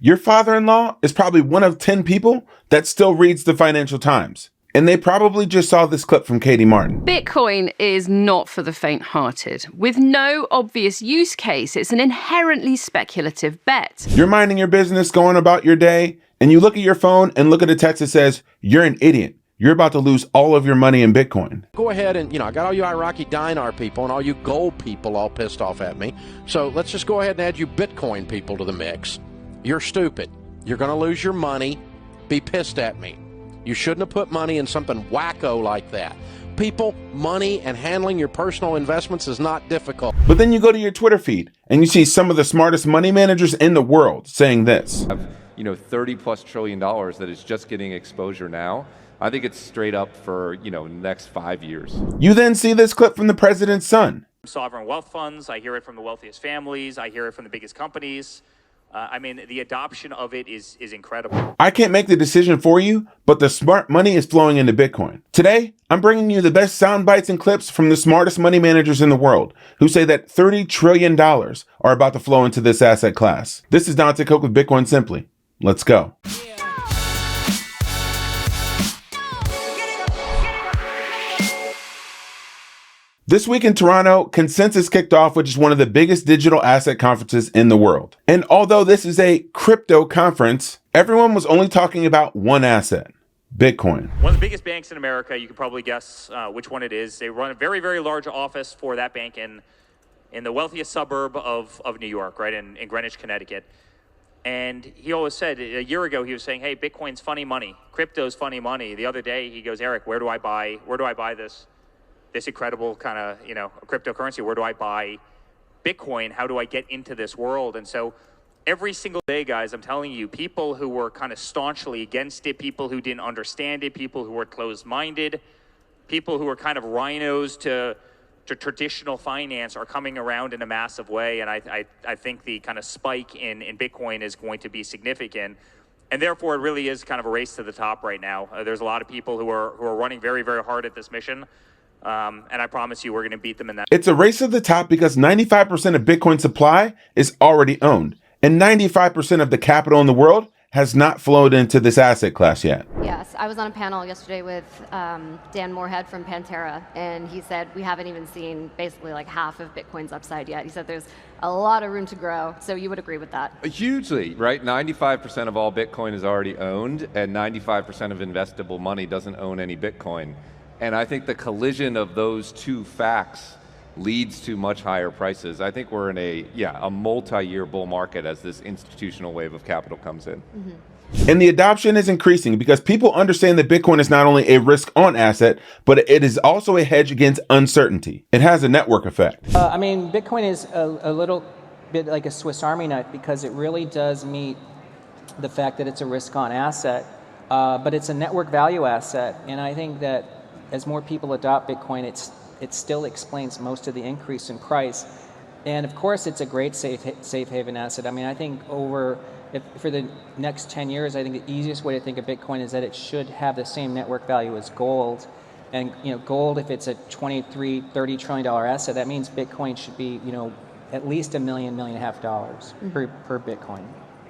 Your father-in-law is probably one of 10 people that still reads the Financial Times. And they probably just saw this clip from Katie Martin. Bitcoin is not for the faint-hearted. With no obvious use case, it's an inherently speculative bet. You're minding your business, going about your day, and you look at your phone and look at a text that says, "You're an idiot. You're about to lose all of your money in Bitcoin." Go ahead and, I got all you Iraqi dinar people and all you gold people all pissed off at me. So let's just go ahead and add you Bitcoin people to the mix. You're stupid. You're going to lose your money. Be pissed at me. You shouldn't have put money in something wacko like that. People, money, and handling your personal investments is not difficult. But then you go to your Twitter feed and you see some of the smartest money managers in the world saying this. $30+ trillion that is just getting exposure now. I think it's straight up for, the next 5 years. You then see this clip from the president's son. Sovereign wealth funds, I hear it from the wealthiest families, I hear it from the biggest companies. The adoption of it is incredible. I can't make the decision for you, but the smart money is flowing into Bitcoin. Today, I'm bringing you the best sound bites and clips from the smartest money managers in the world who say that $30 trillion are about to flow into this asset class. This is Dante Cook with Bitcoin Simply. Let's go. This week in Toronto, Consensus kicked off, which is one of the biggest digital asset conferences in the world. And although this is a crypto conference, everyone was only talking about one asset, Bitcoin. One of the biggest banks in America, you can probably guess which one it is. They run a very, very large office for that bank in the wealthiest suburb of New York, right, in Greenwich, Connecticut. And he always said, a year ago, he was saying, hey, Bitcoin's funny money. Crypto's funny money. The other day, he goes, Eric, where do I buy this incredible kind of, cryptocurrency? Where do I buy Bitcoin? How do I get into this world? And so every single day, guys, I'm telling you, people who were kind of staunchly against it, people who didn't understand it, people who were closed-minded, people who were kind of rhinos to traditional finance are coming around in a massive way. And I think the kind of spike in Bitcoin is going to be significant. And therefore, it really is kind of a race to the top right now. There's a lot of people who are running very, very hard at this mission. And I promise you, we're going to beat them in that. It's a race to the top because 95% of Bitcoin supply is already owned. And 95% of the capital in the world has not flowed into this asset class yet. Yes, I was on a panel yesterday with Dan Moorhead from Pantera, and he said we haven't even seen basically like half of Bitcoin's upside yet. He said there's a lot of room to grow, so you would agree with that? Hugely, right? 95% of all Bitcoin is already owned, and 95% of investable money doesn't own any Bitcoin. And I think the collision of those two facts leads to much higher prices. I think we're in a multi-year bull market as this institutional wave of capital comes in. Mm-hmm. And the adoption is increasing because people understand that Bitcoin is not only a risk-on asset, but it is also a hedge against uncertainty. It has a network effect. Bitcoin is a little bit like a Swiss Army knife because it really does meet the fact that it's a risk-on asset, but it's a network value asset. And I think that as more people adopt Bitcoin, it still explains most of the increase in price. And of course, it's a great safe haven asset. I think for the next 10 years, I think the easiest way to think of Bitcoin is that it should have the same network value as gold. And gold, if it's a $30 trillion asset, that means Bitcoin should be at least $1.5 million mm-hmm. per Bitcoin.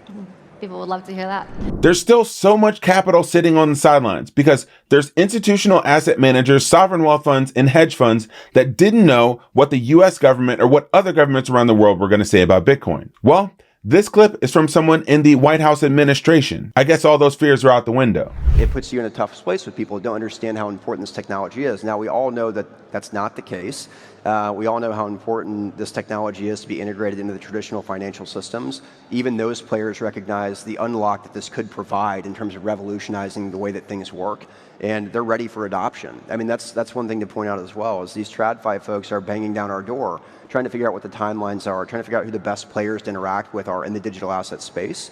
Mm-hmm. People would love to hear that. There's still so much capital sitting on the sidelines because there's institutional asset managers, sovereign wealth funds, and hedge funds that didn't know what the US government or what other governments around the world were going to say about Bitcoin. Well, this clip is from someone in the White House administration. I guess all those fears are out the window. It puts you in a tough place with people who don't understand how important this technology is. Now, we all know that that's not the case. We all know how important this technology is to be integrated into the traditional financial systems. Even those players recognize the unlock that this could provide in terms of revolutionizing the way that things work. And they're ready for adoption. That's one thing to point out as well, is these TradFi folks are banging down our door, trying to figure out what the timelines are, trying to figure out who the best players to interact with are in the digital asset space.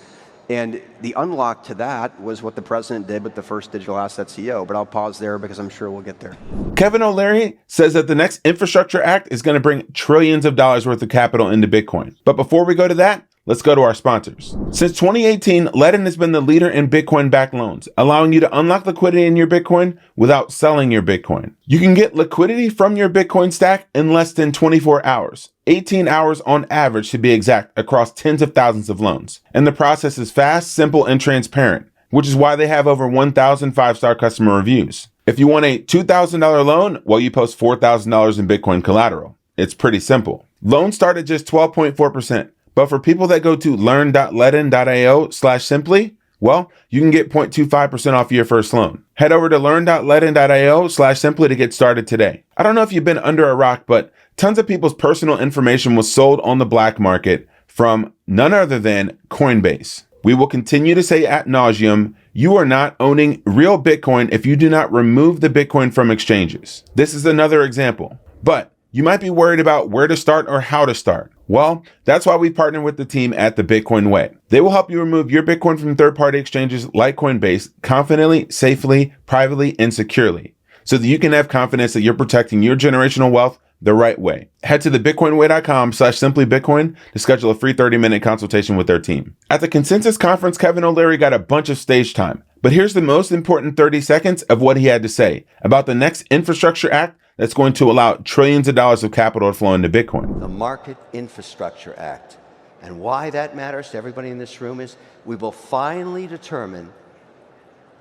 And the unlock to that was what the president did with the first digital asset CEO. But I'll pause there because I'm sure we'll get there. Kevin O'Leary says that the next Infrastructure Act is going to bring trillions of dollars worth of capital into Bitcoin. But before we go to that, let's go to our sponsors. Since 2018, Ledn has been the leader in Bitcoin-backed loans, allowing you to unlock liquidity in your Bitcoin without selling your Bitcoin. You can get liquidity from your Bitcoin stack in less than 24 hours. 18 hours on average to be exact across tens of thousands of loans. And the process is fast, simple, and transparent, which is why they have over 1,000 5-star customer reviews. If you want a $2,000 loan, well, you post $4,000 in Bitcoin collateral. It's pretty simple. Loans start at just 12.4%, but for people that go to learn.ledn.io/simply, well, you can get 0.25% off your first loan. Head over to learn.ledn.io/simply to get started today. I don't know if you've been under a rock, but tons of people's personal information was sold on the black market from none other than Coinbase. We will continue to say ad nauseum, you are not owning real Bitcoin if you do not remove the Bitcoin from exchanges. This is another example, but you might be worried about where to start or how to start. Well, that's why we partner with the team at The Bitcoin Way. They will help you remove your Bitcoin from third-party exchanges like Coinbase confidently, safely, privately, and securely, so that you can have confidence that you're protecting your generational wealth the right way. Head to thebitcoinway.com/simplybitcoin to schedule a free 30-minute consultation with their team. At the Consensus Conference, Kevin O'Leary got a bunch of stage time, but here's the most important 30 seconds of what he had to say about the next infrastructure act that's going to allow trillions of dollars of capital to flow into Bitcoin. The Market Infrastructure Act. And why that matters to everybody in this room is we will finally determine,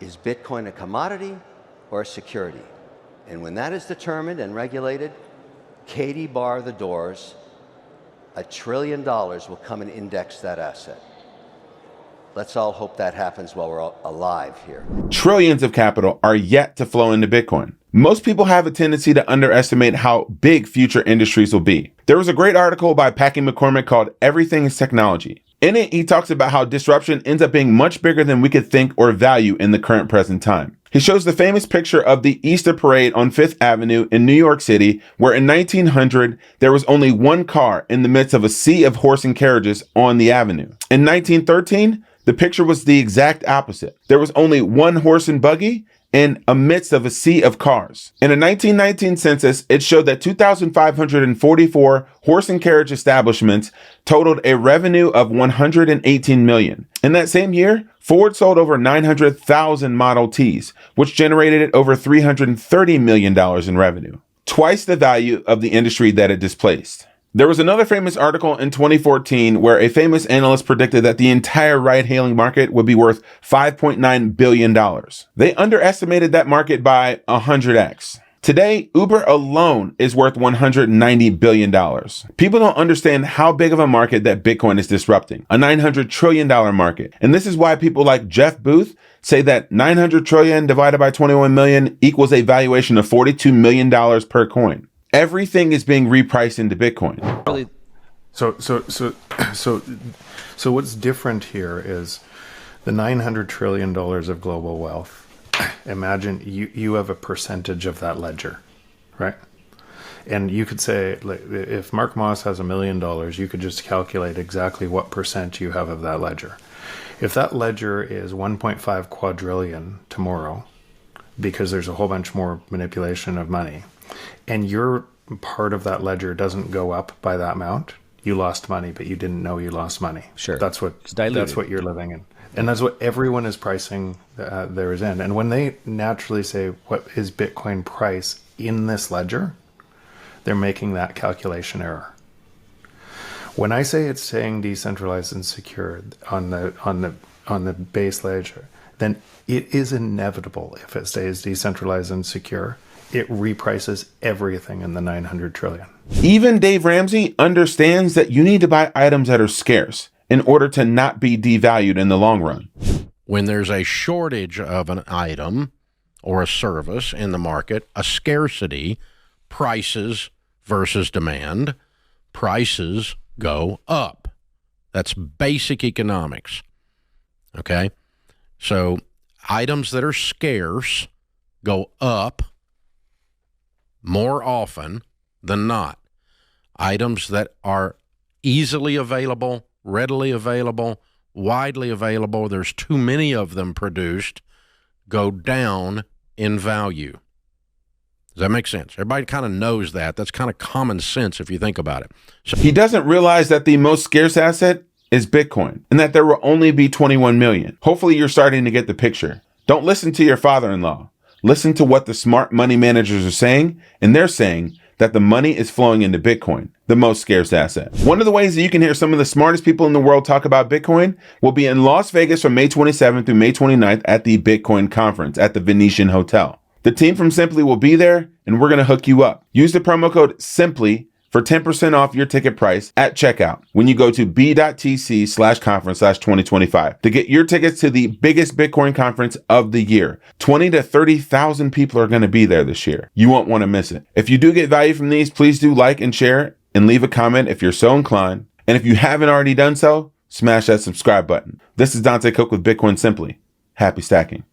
is Bitcoin a commodity or a security? And when that is determined and regulated, Katie bar the doors, $1 trillion will come and index that asset. Let's all hope that happens while we're all alive here. Trillions of capital are yet to flow into Bitcoin. Most people have a tendency to underestimate how big future industries will be. There was a great article by Packy McCormick called Everything is Technology. In it, he talks about how disruption ends up being much bigger than we could think or value in the current present time. He shows the famous picture of the Easter Parade on Fifth Avenue in New York City, where in 1900, there was only one car in the midst of a sea of horse and carriages on the avenue. In 1913, the picture was the exact opposite. There was only one horse and buggy in amidst of a sea of cars. In a 1919 census, it showed that 2,544 horse and carriage establishments totaled a revenue of $118 million. In that same year, Ford sold over 900,000 Model Ts, which generated over $330 million in revenue, twice the value of the industry that it displaced. There was another famous article in 2014 where a famous analyst predicted that the entire ride-hailing market would be worth $5.9 billion. They underestimated that market by 100x. Today, Uber alone is worth $190 billion. People don't understand how big of a market that Bitcoin is disrupting, a $900 trillion market. And this is why people like Jeff Booth say that 900 trillion divided by 21 million equals a valuation of $42 million per coin. Everything is being repriced into Bitcoin. So what's different here is the $900 trillion of global wealth. Imagine you have a percentage of that ledger, right? And you could say, like, if Mark Moss has $1 million, you could just calculate exactly what percent you have of that ledger. If that ledger is 1.5 quadrillion tomorrow, because there's a whole bunch more manipulation of money, and your part of that ledger doesn't go up by that amount, you lost money, but you didn't know you lost money. Sure. That's what you're living in. And that's what everyone is pricing theirs in. And when they naturally say, what is Bitcoin price in this ledger? They're making that calculation error. When I say it's saying decentralized and secure on the base ledger, then it is inevitable if it stays decentralized and secure. It reprices everything in the 900 trillion. Even Dave Ramsey understands that you need to buy items that are scarce in order to not be devalued in the long run. When there's a shortage of an item or a service in the market, a scarcity, prices versus demand, prices go up. That's basic economics. Okay? So items that are scarce go up more often than not. Items that are easily available, readily available, widely available, there's too many of them produced, go down in value. Does that make sense? Everybody kind of knows that. That's kind of common sense if you think about it. So he doesn't realize that the most scarce asset is Bitcoin, and that there will only be 21 million. Hopefully you're starting to get the picture. Don't listen to your father-in-law. Listen to what the smart money managers are saying, and they're saying that the money is flowing into Bitcoin, the most scarce asset. One of the ways that you can hear some of the smartest people in the world talk about Bitcoin will be in Las Vegas from May 27th through May 29th at the Bitcoin conference at the Venetian Hotel. The team from Simply will be there, and we're going to hook you up. Use the promo code SIMPLY for 10% off your ticket price at checkout when you go to b.tc/conference/2025 to get your tickets to the biggest Bitcoin conference of the year. 20 to 30,000 people are going to be there this year. You won't want to miss it. If you do get value from these, please do like and share and leave a comment if you're so inclined. And if you haven't already done so, smash that subscribe button. This is Dante Cook with Bitcoin Simply. Happy stacking.